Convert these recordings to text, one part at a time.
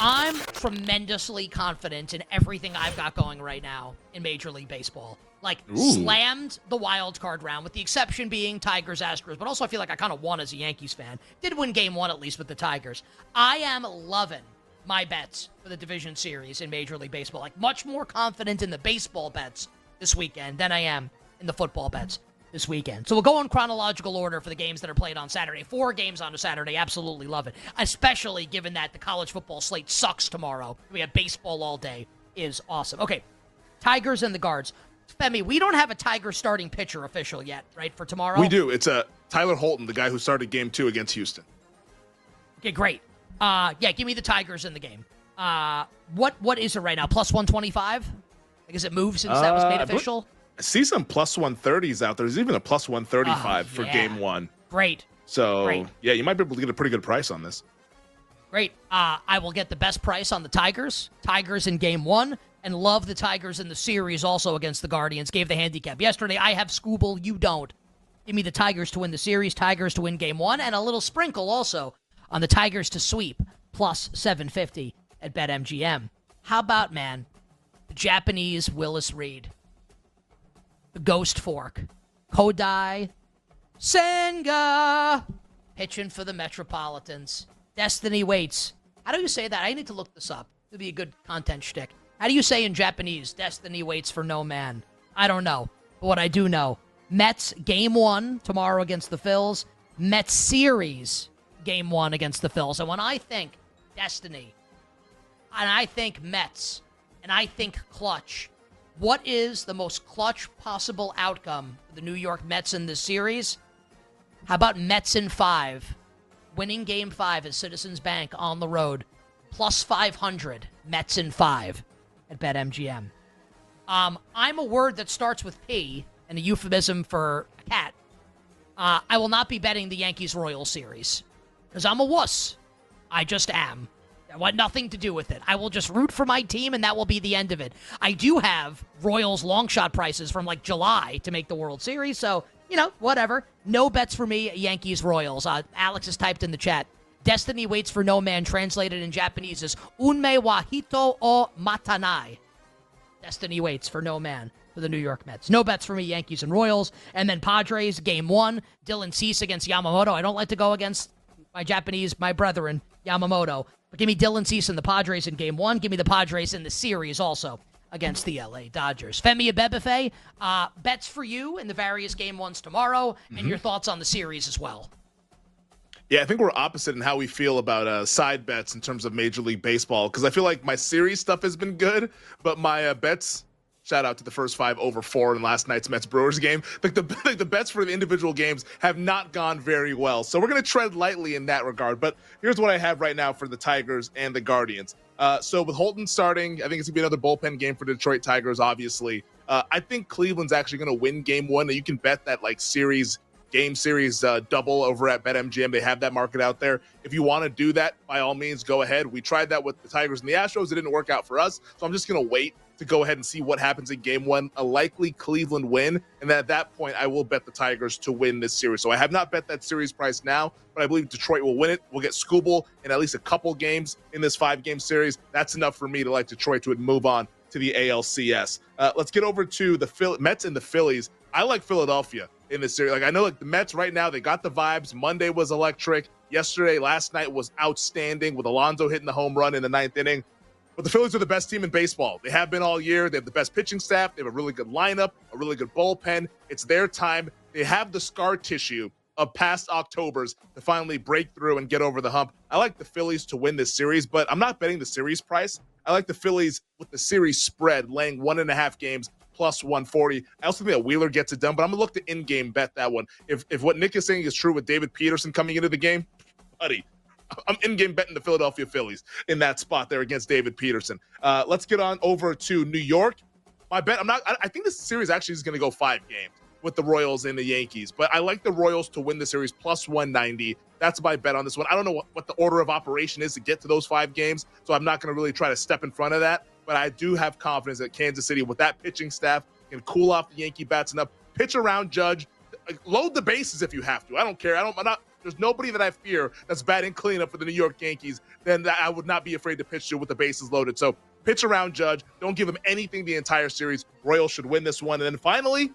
I'm tremendously confident in everything I've got going right now in Major League Baseball. Like, slammed the wild card round, with the exception being Tigers-Astros, but also I feel like I kind of won as a Yankees fan. Did win game one, at least, with the Tigers. I am loving my bets for the division series in Major League Baseball. Like, much more confident in the baseball bets this weekend than I am in the football bets this weekend. So we'll go in chronological order for the games that are played on Saturday. 4 games on a Saturday. Absolutely love it. Especially given that the college football slate sucks tomorrow. We have baseball all day. Is awesome. Okay, Tigers and the Guards. Femi, we don't have a Tiger starting pitcher official yet, right, for tomorrow? We do. It's Tyler Holton, the guy who started game 2 against Houston. Okay, great. Yeah, give me the Tigers in the game. What is it right now? Plus 125? I guess it moved since that was made official. I see some plus 130s out there. There's even a plus 135 for game 1. Great. So, Great. Yeah, you might be able to get a pretty good price on this. Great. I will get the best price on the Tigers. Tigers in game 1. And love the Tigers in the series also against the Guardians. Gave the handicap yesterday. I have Scooble. You don't. Give me the Tigers to win the series. Tigers to win game 1. And a little sprinkle also on the Tigers to sweep. Plus 750 at BetMGM. How about, man, the Japanese Willis Reed? The Ghost Fork. Kodai Senga. Pitching for the Metropolitans. Destiny waits. How do you say that? I need to look this up. It'll be a good content shtick. How do you say in Japanese, destiny waits for no man? I don't know. But what I do know, Mets game 1 tomorrow against the Phillies. Mets series game 1 against the Phillies. And when I think destiny, and I think Mets, and I think clutch, what is the most clutch possible outcome for the New York Mets in this series? How about Mets in 5? Winning game 5 at Citizens Bank on the road. Plus 500. Mets in 5. At BetMGM. I'm a word that starts with P and a euphemism for a cat. I will not be betting the Yankees-Royals series because I'm a wuss. I just am. I want nothing to do with it. I will just root for my team, and that will be the end of it. I do have Royals long shot prices from like July to make the World Series, so, whatever. No bets for me, Yankees-Royals. Alex has typed in the chat. Destiny waits for no man, translated in Japanese as Unme wa hito o matanai. Destiny waits for no man for the New York Mets. No bets for me, Yankees and Royals. And then Padres, game 1. Dylan Cease against Yamamoto. I don't like to go against my brethren, Yamamoto. But give me Dylan Cease and the Padres in game 1. Give me the Padres in the series also against the LA Dodgers. Femi Abebefe, bets for you in the various game 1s tomorrow, and your thoughts on the series as well. Yeah, I think we're opposite in how we feel about side bets in terms of Major League Baseball, because I feel like my series stuff has been good, but my bets, shout out to the first 5 over 4 in last night's Mets-Brewers game, like the bets for the individual games have not gone very well. So we're going to tread lightly in that regard, but here's what I have right now for the Tigers and the Guardians. So with Holton starting, I think it's going to be another bullpen game for the Detroit Tigers, obviously. I think Cleveland's actually going to win game 1, and you can bet that game series double over at BetMGM. They have that market out there. If you want to do that, by all means, go ahead. We tried that with the Tigers and the Astros. It didn't work out for us. So I'm just going to wait to go ahead and see what happens in game 1. A likely Cleveland win. And then at that point, I will bet the Tigers to win this series. So I have not bet that series price now, but I believe Detroit will win it. We'll get Scooble in at least a couple games in this 5-game series. That's enough for me to like Detroit to move on to the ALCS. Let's get over to the Mets and the Phillies. I like Philadelphia in this series. Like, I know, like, the Mets right now, they got the vibes. Monday was electric. Last night was outstanding with Alonso hitting the home run in the 9th inning. But the Phillies are the best team in baseball. They have been all year. They have the best pitching staff. They have a really good lineup, a really good bullpen. It's their time. They have the scar tissue of past Octobers to finally break through and get over the hump. I like the Phillies to win this series, but I'm not betting the series price. I like the Phillies with the series spread, laying 1.5 games plus 140. I also think that Wheeler gets it done, but I'm going to look to in-game bet that one. If what Nick is saying is true with David Peterson coming into the game, buddy, I'm in-game betting the Philadelphia Phillies in that spot there against David Peterson. Let's get on over to New York. My bet, I think this series actually is going to go 5 games with the Royals and the Yankees, but I like the Royals to win the series plus 190. That's my bet on this one. I don't know what the order of operation is to get to those 5 games, so I'm not going to really try to step in front of that. But I do have confidence that Kansas City, with that pitching staff, can cool off the Yankee bats enough, pitch around Judge, load the bases if you have to. I don't care. I'm not there's nobody that I fear that's batting cleanup for the New York Yankees, then I would not be afraid to pitch to with the bases loaded. So pitch around Judge. Don't give him anything the entire series. Royals should win this one. And then finally,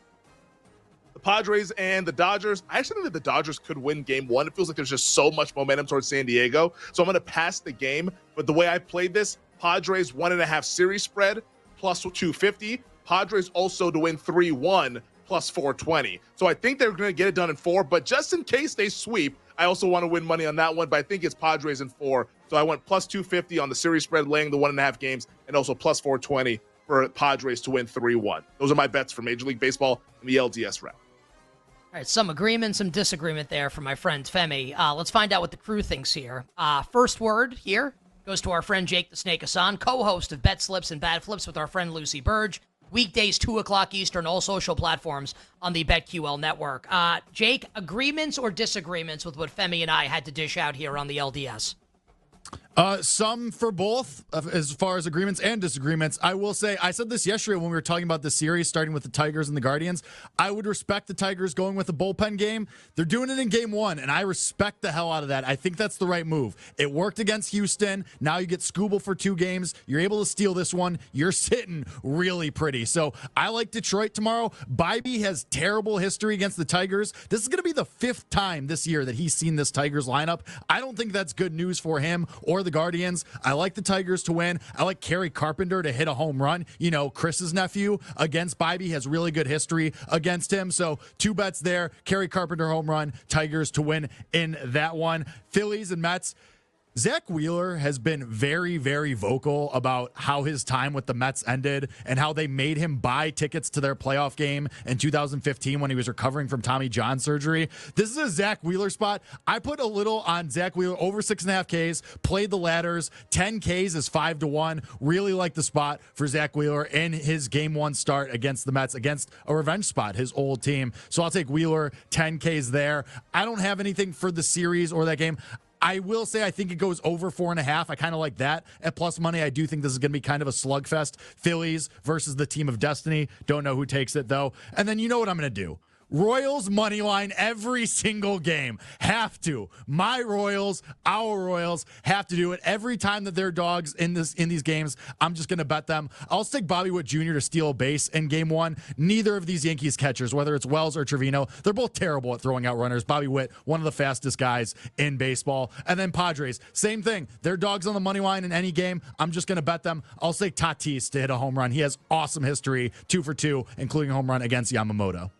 the Padres and the Dodgers. I actually think that the Dodgers could win game one. It feels like there's just so much momentum towards San Diego. So I'm going to pass the game. But the way I played this, Padres 1.5 series spread plus 250. Padres also to win 3-1 plus 420. So I think they're going to get it done in 4. But just in case they sweep, I also want to win money on that one. But I think it's Padres in 4. So I went plus 250 on the series spread, laying the 1.5 games, and also plus 420 for Padres to win 3-1. Those are my bets for Major League Baseball in the LDS round. All right, some agreement, some disagreement there from my friend Femi. Let's find out what the crew thinks here. First word here goes to our friend Jake the Snake Hassan, co-host of Bet Slips and Bad Flips with our friend Lucy Burge. Weekdays, 2 o'clock Eastern, all social platforms on the BetQL network. Jake, agreements or disagreements with what Femi and I had to dish out here on the LDS? Some for both, as far as agreements and disagreements. I will say, I said this yesterday when we were talking about the series, starting with the Tigers and the Guardians. I would respect the Tigers going with a bullpen game. They're doing it in game one, and I respect the hell out of that. I think that's the right move. It worked against Houston. Now you get Skubal for 2 games. You're able to steal this one. You're sitting really pretty. So I like Detroit tomorrow. Bybee has terrible history against the Tigers. This is going to be the 5th time this year that he's seen this Tigers lineup. I don't think that's good news for him or the Guardians. I like the Tigers to win. I like Kerry Carpenter to hit a home run. You know, Chris's nephew against Bybee has really good history against him. So 2 bets there. Kerry Carpenter home run, Tigers to win in that one. Phillies and Mets. Zach Wheeler has been very, very vocal about how his time with the Mets ended and how they made him buy tickets to their playoff game in 2015 when he was recovering from Tommy John surgery. This is a Zach Wheeler spot. I put a little on Zach Wheeler, over 6.5 Ks, played the ladders. 10 Ks is 5-1. Really like the spot for Zach Wheeler in his game 1 start against the Mets, against a revenge spot, his old team. So I'll take Wheeler, 10 Ks there. I don't have anything for the series or that game. I will say I think it goes over 4.5. I kind of like that at plus money. I do think this is going to be kind of a slugfest. Phillies versus the team of destiny. Don't know who takes it, though. And then you know what I'm going to do. Royals money line every single game. Have to. My Royals, our Royals have to do it every time that they're dogs in these games. I'm just going to bet them. I'll stick Bobby Witt Jr. to steal a base in game 1. Neither of these Yankees catchers, whether it's Wells or Trevino, they're both terrible at throwing out runners. Bobby Witt, one of the fastest guys in baseball. And then Padres, same thing. They're dogs on the money line in any game. I'm just going to bet them. I'll say Tatis to hit a home run. He has awesome history, 2 for 2, including a home run against Yamamoto.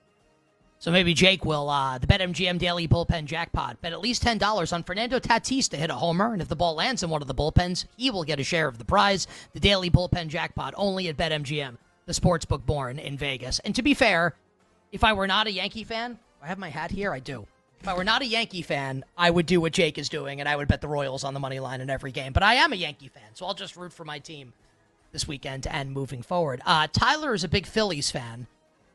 So maybe Jake will, the BetMGM Daily Bullpen Jackpot, bet at least $10 on Fernando Tatis to hit a homer, and if the ball lands in one of the bullpens, he will get a share of the prize. The Daily Bullpen Jackpot, only at BetMGM, the sportsbook born in Vegas. And to be fair, if I were not a Yankee fan, I have my hat here, I do. If I were not a Yankee fan, I would do what Jake is doing, and I would bet the Royals on the money line in every game. But I am a Yankee fan, so I'll just root for my team this weekend and moving forward. Tyler is a big Phillies fan.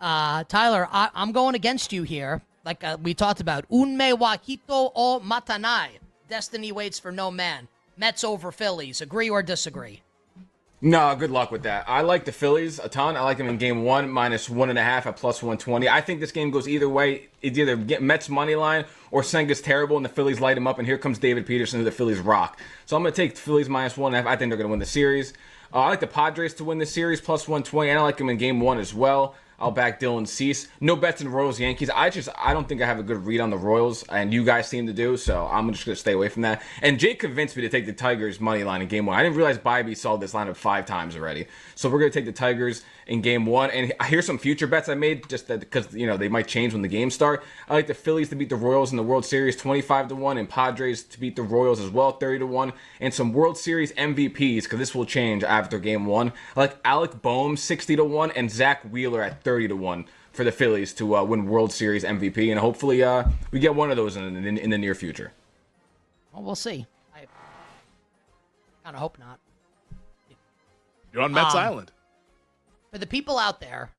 Tyler, I'm going against you here. Like we talked about, Unme Wahito o Matanai. Destiny waits for no man. Mets over Phillies. Agree or disagree? No, good luck with that. I like the Phillies a ton. I like them in game 1, minus 1.5 at plus 120. I think this game goes either way. It's either get Mets money line or Senga's terrible and the Phillies light him up, and here comes David Peterson who the Phillies rock. So I'm going to take the Phillies minus 1.5. I think they're going to win the series. I like the Padres to win the series plus 120, and I like them in game 1 as well. I'll back Dylan Cease. No bets in Royals Yankees. I don't think I have a good read on the Royals, and you guys seem to do, so I'm just going to stay away from that. And Jake convinced me to take the Tigers money line in game 1. I didn't realize Bybee saw this lineup 5 times already. So we're going to take the Tigers in game 1. And here's some future bets I made, just that because they might change when the games start. I like the Phillies to beat the Royals in the World Series 25-1, and Padres to beat the Royals as well 30-1, and some World Series MVPs because this will change after game 1. I like Alec Boehm 60-1 and Zach Wheeler at 30-1 for the Phillies to win World Series MVP, and hopefully we get one of those in the near future. Well, we'll see. I kind of hope not. You're on Mets Island. For the people out there,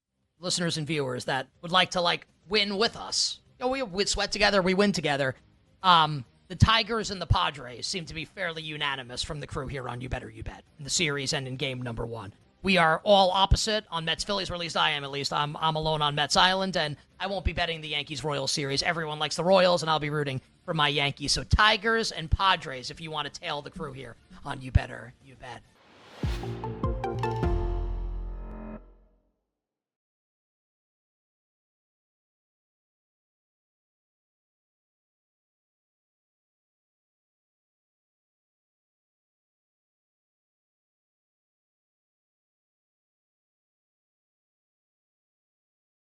listeners and viewers, that would like to win with us, we sweat together, we win together. The Tigers and the Padres seem to be fairly unanimous from the crew here on You Better You Bet in the series and in game number 1. We are all opposite on Mets Phillies, or at least I am. At least I'm alone on Mets Island, and I won't be betting the Yankees Royals series. Everyone likes the Royals, and I'll be rooting for my Yankees. So Tigers and Padres if you want to tail the crew here on You Bet.